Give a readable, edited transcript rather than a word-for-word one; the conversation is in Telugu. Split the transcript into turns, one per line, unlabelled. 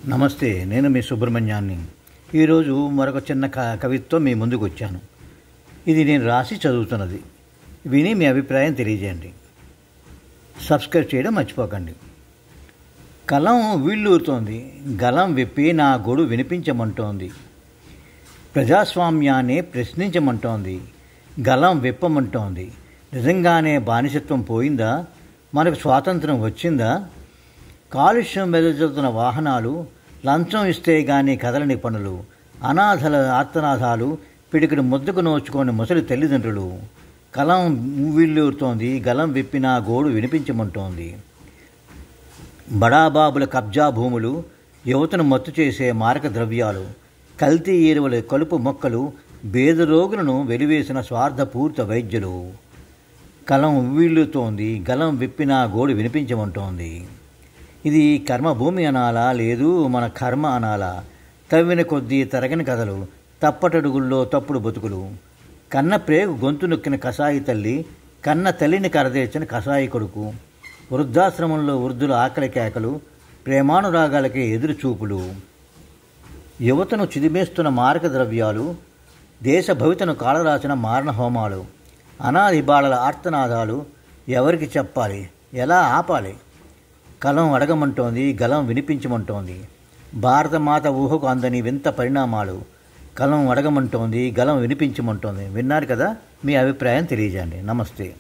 నమస్తే. నేను మీ సుబ్రహ్మణ్యాన్ని. ఈరోజు మరొక చిన్న కవిత్వం మీ ముందుకు వచ్చాను. ఇది నేను రాసి చదువుతున్నది. విని మీ అభిప్రాయం తెలియజేయండి. సబ్స్క్రైబ్ చేయడం మర్చిపోకండి. కలం వీళ్ళూరుతోంది, గలం విప్పి నా గొడు వినిపించమంటోంది. ప్రజాస్వామ్యాన్ని ప్రశ్నించమంటోంది, గలం విప్పమంటోంది. నిజంగానే బానిసత్వం పోయిందా? మనకు స్వాతంత్రం వచ్చిందా? కాలుష్యం వెదజల్లుతున్న వాహనాలు, లంచం ఇస్తే గానీ కదలని పనులు, అనాథల ఆర్తనాదాలు, పిడికిడి ముద్దకు నోచుకొని ముసలి తల్లిదండ్రులు. కలం వీళ్ళూరుతోంది, గలం విప్పిన గోడు వినిపించమంటోంది. బడాబాబుల కబ్జా భూములు, యువతను మత్తు చేసే మారక ద్రవ్యాలు, కల్తీ ఎరువుల కలుపు మొక్కలు, బేద రోగులను వెలివేసిన స్వార్థపూర్త వైద్యులు. కలం ఉవ్విళ్ళుతోంది, గలం విప్పిన గోడు వినిపించమంటోంది. ఇది కర్మభూమి అనాలా, లేదు మన కర్మ అనాలా? తవ్విన కొద్దీ తరగని కథలు, తప్పటడుగుల్లో తప్పుడు బతుకులు. కన్న ప్రేగు గొంతు నొక్కిన కసాయి తల్లి, కన్న తల్లిని కరదేర్చిన కసాయి కొడుకు. వృద్ధాశ్రమంలో వృద్ధుల ఆకలి కేకలు, ప్రేమానురాగాలకే ఎదురు చూపులు. యువతను చిదిమేస్తున్న మారక ద్రవ్యాలు, దేశ భవితను కాళరాసిన మారణ హోమాలు. అనాది బాలల ఆర్తనాదాలు, ఎవరికి చెప్పాలి, ఎలా ఆపాలి? కలం అడగమంటోంది, గలం వినిపించమంటోంది. భారతమాత ఊహకు అందని వింత పరిణామాలు. కలం అడగమంటోంది, గలం వినిపించమంటోంది. విన్నారు కదా? మీ అభిప్రాయం తెలియజేయండి. నమస్తే.